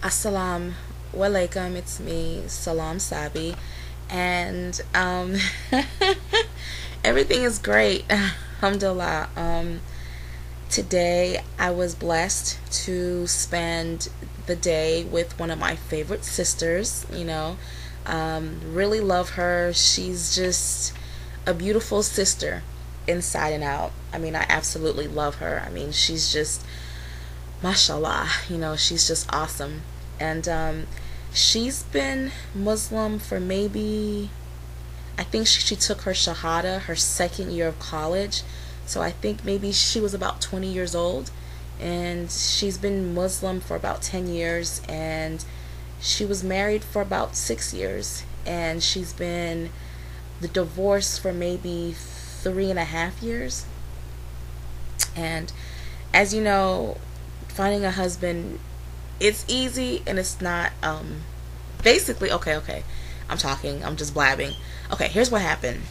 Assalamu alaikum, it's me, Salam Sabi, and everything is great. Alhamdulillah. Today I was blessed to spend the day with one of my favorite sisters. Really love her. She's just a beautiful sister inside and out. I mean, I absolutely love her. I mean, she's just mashallah, she's just awesome. And she's been Muslim for maybe, I think she took her Shahada her second year of college. So I think maybe she was about 20 years old. And she's been Muslim for about 10 years. And she was married for about 6 years. And she's been the divorce for maybe 3.5 years. And as you know, finding a husband, it's easy and it's not. Basically, okay, I'm just blabbing. Okay, here's what happened.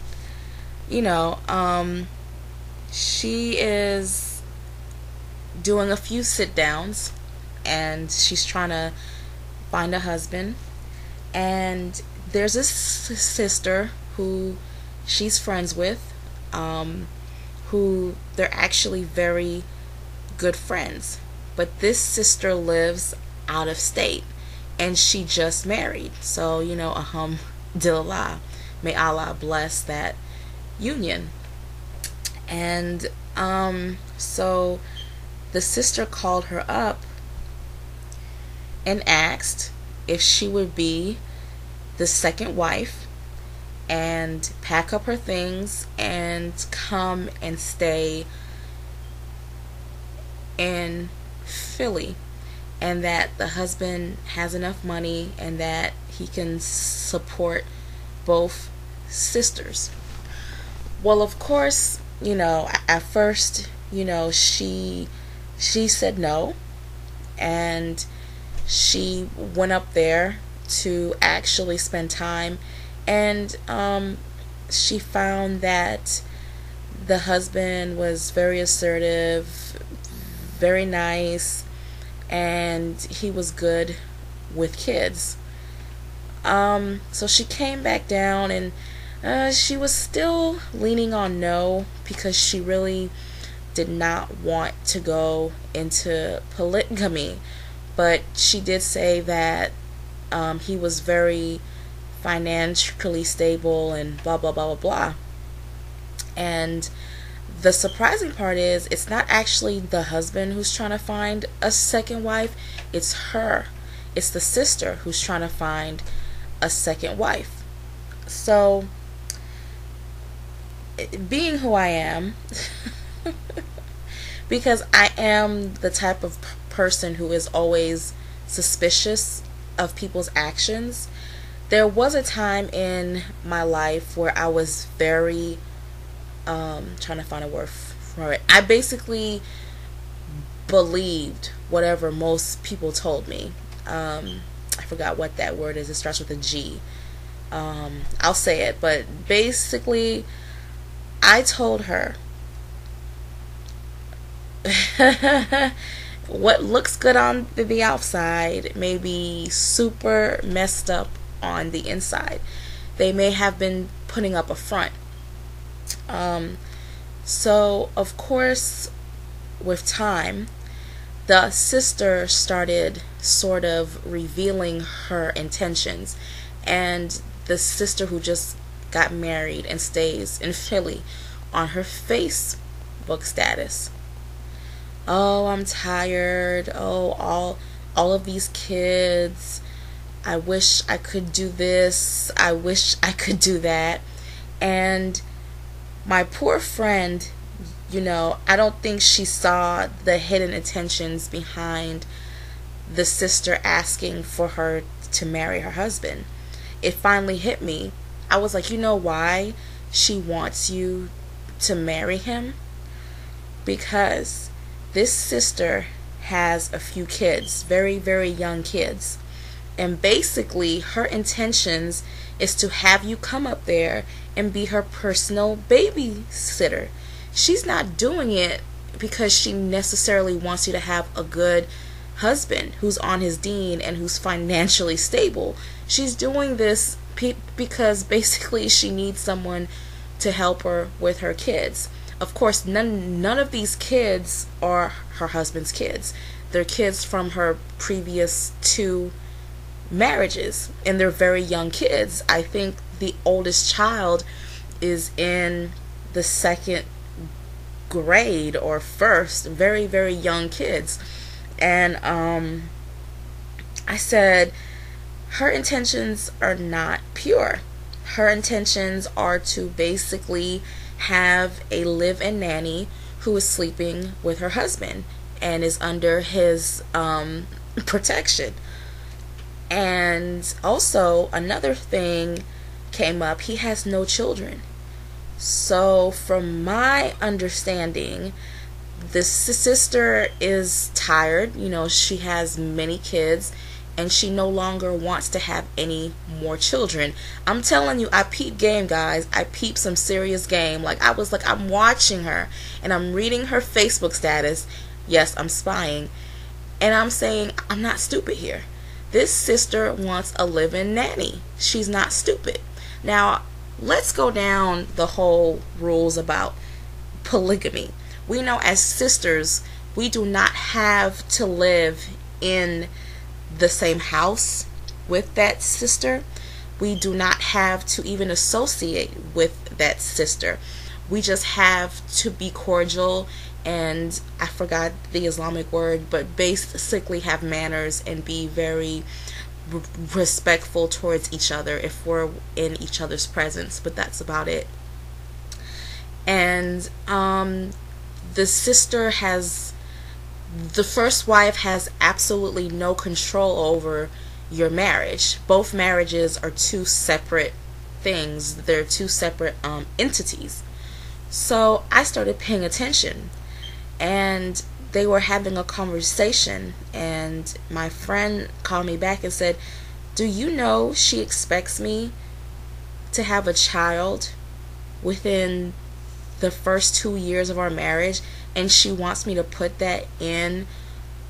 She is doing a few sit downs and she's trying to find a husband. And there's this sister who she's friends with, who they're actually very good friends. But this sister lives out of state and she just married. So, alhamdulillah. May Allah bless that union. And so the sister called her up and asked if she would be the second wife and pack up her things and come and stay in Philly, and that the husband has enough money and that he can support both sisters. Well, of course, at first, she said no, and she went up there to actually spend time, and she found that the husband was very assertive, very nice, and he was good with kids. So she came back down, and she was still leaning on no because she really did not want to go into polygamy. But she did say that he was very financially stable and blah blah blah blah blah. And the surprising part is it's not actually the husband who's trying to find a second wife, it's her. It's the sister who's trying to find a second wife. So, being who I am, because I am the type of person who is always suspicious of people's actions, there was a time in my life where I was very trying to find a word for it. I basically believed whatever most people told me. I forgot what that word is. It starts with a G. I'll say it, but basically, I told her what looks good on the outside may be super messed up on the inside. They may have been putting up a front. So of course, with time, the sister started sort of revealing her intentions, and the sister who just got married and stays in Philly, on her Facebook status, oh, I'm tired, oh, all of these kids, I wish I could do this, I wish I could do that. And my poor friend, I don't think she saw the hidden intentions behind the sister asking for her to marry her husband. It finally hit me. I was like, you know why she wants you to marry him? Because this sister has a few kids, very, very young kids. And basically, her intentions is to have you come up there and be her personal babysitter. She's not doing it because she necessarily wants you to have a good husband who's on his deen and who's financially stable. She's doing this because basically she needs someone to help her with her kids. Of course, none of these kids are her husband's kids. They're kids from her previous 2 marriages, and they're very young kids. I think the oldest child is in the 2nd grade or 1st. Very, very young kids. And I said, her intentions are not pure. Her intentions are to basically have a live-in nanny who is sleeping with her husband and is under his protection. And also, another thing came up. He has no children. So, from my understanding, the sister is tired. She has many kids, and she no longer wants to have any more children. I'm telling you, I peep game, guys. I peep some serious game. I'm watching her, and I'm reading her Facebook status. Yes, I'm spying. And I'm saying, I'm not stupid here. This sister wants a live-in nanny. She's not stupid. Now, let's go down the whole rules about polygamy. We know as sisters, we do not have to live in the same house with that sister. We do not have to even associate with that sister. We just have to be cordial, and I forgot the Islamic word, but basically have manners and be very respectful towards each other if we're in each other's presence. But that's about it. And the first wife has absolutely no control over your marriage. Both marriages are 2 separate things. They're 2 separate entities. So I started paying attention, and they were having a conversation, and my friend called me back and said, do you know she expects me to have a child within the first 2 years of our marriage, and she wants me to put that in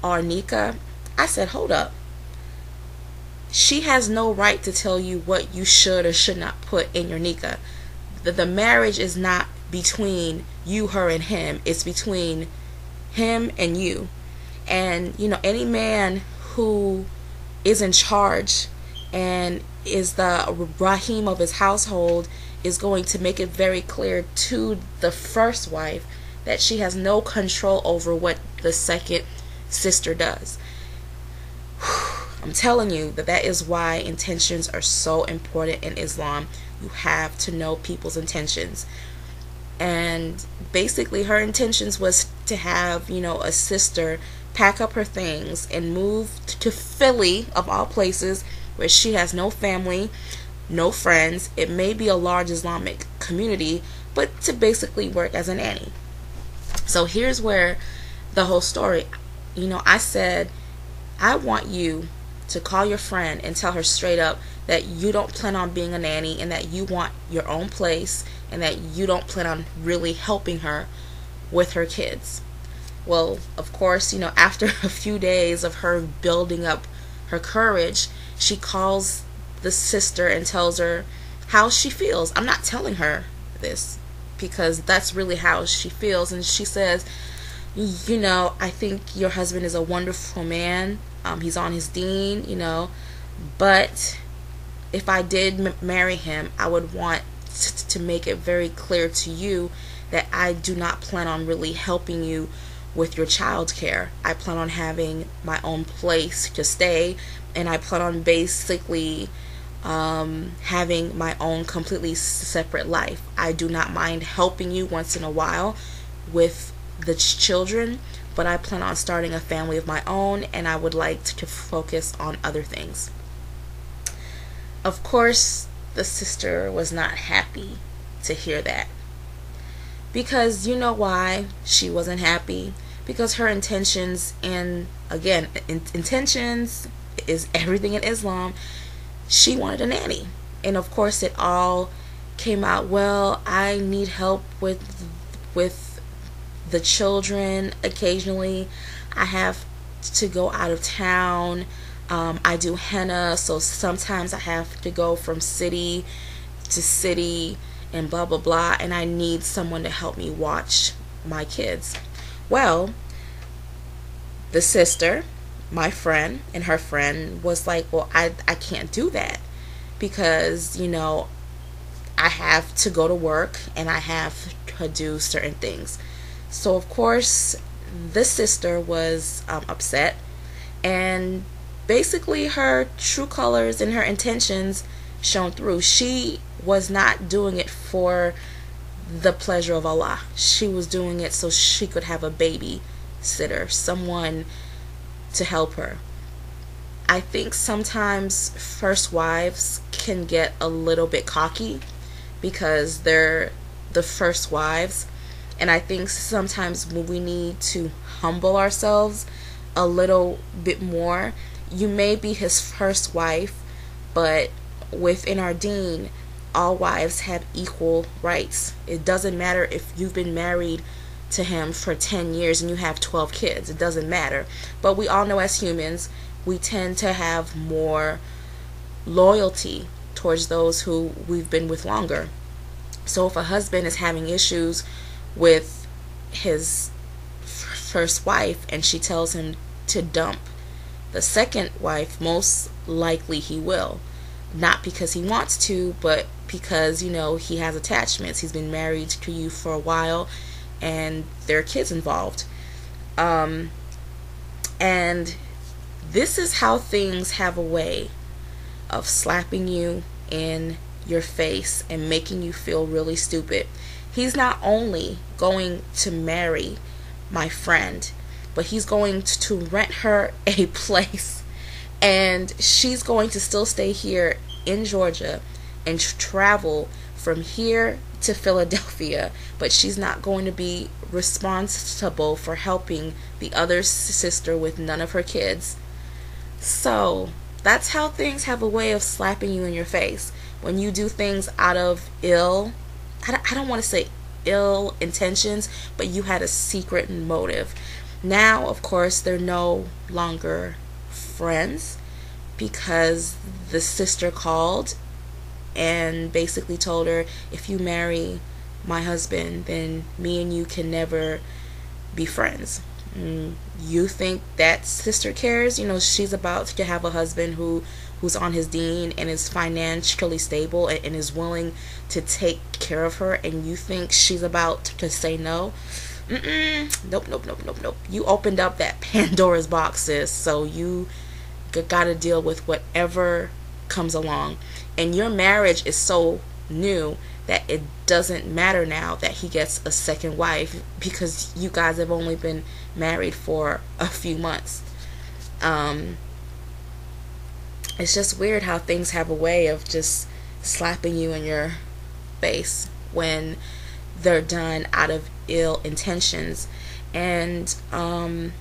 our nikah? I said, hold up. She has no right to tell you what you should or should not put in your nikah. The marriage is not between you, her, and him. It's between him and you. And any man who is in charge and is the Rahim of his household is going to make it very clear to the first wife that she has no control over what the second sister does. I'm telling you that is why intentions are so important in Islam. You have to know people's intentions. And basically her intentions was to have, a sister pack up her things and move to Philly, of all places, where she has no family, no friends. It may be a large Islamic community, but to basically work as a nanny. So here's where the whole story, I said, I want you to call your friend and tell her straight up that you don't plan on being a nanny, and that you want your own place, and that you don't plan on really helping her with her kids. Well, of course, after a few days of her building up her courage, she calls the sister and tells her how she feels. I'm not telling her this because that's really how she feels. And she says, I think your husband is a wonderful man. He's on his deen, but if I did marry him, I would want to make it very clear to you that I do not plan on really helping you with your child care. I plan on having my own place to stay, and I plan on basically having my own completely separate life. I do not mind helping you once in a while with the children, but I plan on starting a family of my own, and I would like to focus on other things. Of course, the sister was not happy to hear that. Because you know why she wasn't happy? Because her intentions, and again, intentions is everything in Islam. She wanted a nanny. And of course it all came out, well, I need help with the children occasionally. I have to go out of town. I do henna, so sometimes I have to go from city to city and blah blah blah, and I need someone to help me watch my kids. Well, the sister, my friend, and her friend was like, well, I can't do that because, you know, I have to go to work and I have to do certain things. So, of course, the sister was upset, and basically her true colors and her intentions shone through. She was not doing it for the pleasure of Allah. She was doing it so she could have a babysitter, someone to help her. I think sometimes first wives can get a little bit cocky because they're the first wives, and I think sometimes we need to humble ourselves a little bit more. You may be his first wife, but within our deen, all wives have equal rights. It doesn't matter if you've been married to him for 10 years and you have 12 kids. It doesn't matter. But we all know as humans, we tend to have more loyalty towards those who we've been with longer. So if a husband is having issues with his first wife and she tells him to dump the second wife, most likely he will. Not because he wants to, but because, you know, he has attachments. He's been married to you for a while and there are kids involved. And this is how things have a way of slapping you in your face and making you feel really stupid. He's not only going to marry my friend, but he's going to rent her a place, and she's going to still stay here in Georgia and travel from here to Philadelphia, but she's not going to be responsible for helping the other sister with none of her kids. So that's how things have a way of slapping you in your face when you do things out of I don't want to say ill intentions, but you had a secret motive. Now, of course, they're no longer friends because the sister called and basically told her, if you marry my husband, then me and you can never be friends. You think that sister cares? You know, she's about to have a husband who's on his deen and is financially stable and is willing to take care of her, and you think she's about to say no? Nope. You opened up that Pandora's box, sis, so you gotta deal with whatever comes along. And your marriage is so new that it doesn't matter now that he gets a second wife because you guys have only been married for a few months. It's just weird how things have a way of just slapping you in your face when they're done out of ill intentions. And I'm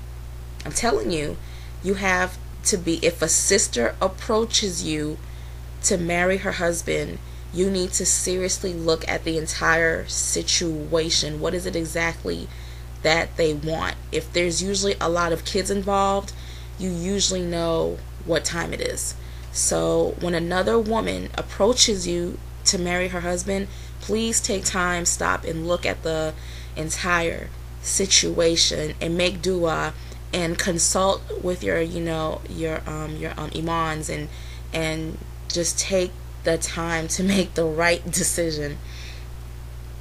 telling you, you have to be, if a sister approaches you to marry her husband, you need to seriously look at the entire situation. What is it exactly that they want? If there's usually a lot of kids involved, you usually know what time it is. So when another woman approaches you to marry her husband, please take time, stop, and look at the entire situation and make dua and consult with your imams and just take the time to make the right decision.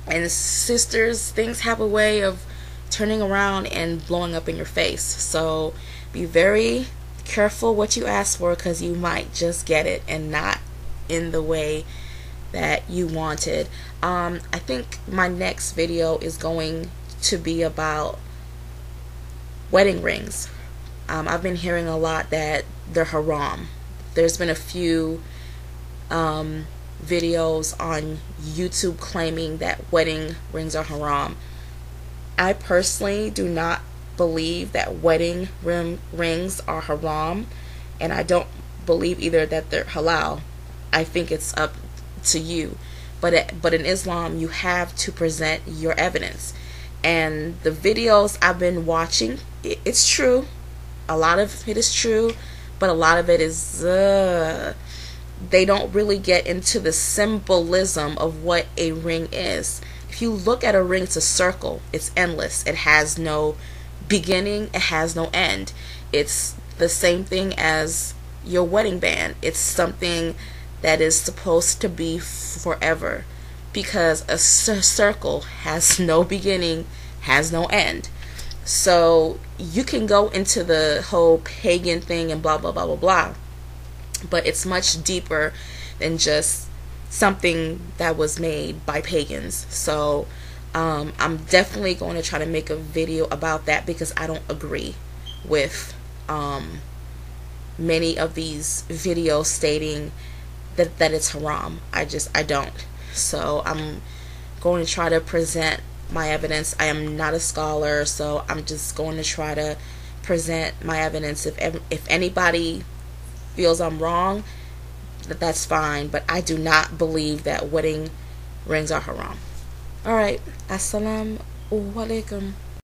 And sisters, things have a way of turning around and blowing up in your face. So be very careful what you ask for, because you might just get it and not in the way that you wanted. I think my next video is going to be about wedding rings. I've been hearing a lot that they're haram. There's been a few videos on YouTube claiming that wedding rings are haram. I personally do not believe that wedding rings are haram, and I don't believe either that they're halal. I think it's up to you. But in Islam, you have to present your evidence. And the videos I've been watching, it's true. A lot of it is true, but a lot of it is they don't really get into the symbolism of what a ring is. If you look at a ring, it's a circle. It's endless. It has no beginning. It has no end. It's the same thing as your wedding band. It's something that is supposed to be forever, because a circle has no beginning, has no end. So you can go into the whole pagan thing and blah blah blah blah blah, but it's much deeper than just something that was made by pagans. So I'm definitely going to try to make a video about that, because I don't agree with many of these videos stating that it's haram. I don't. So I'm going to try to present my evidence. I am not a scholar, so I'm just going to try to present my evidence. If anybody feels I'm wrong, that's fine, but I do not believe that wedding rings are haram. Alright, assalamu alaikum.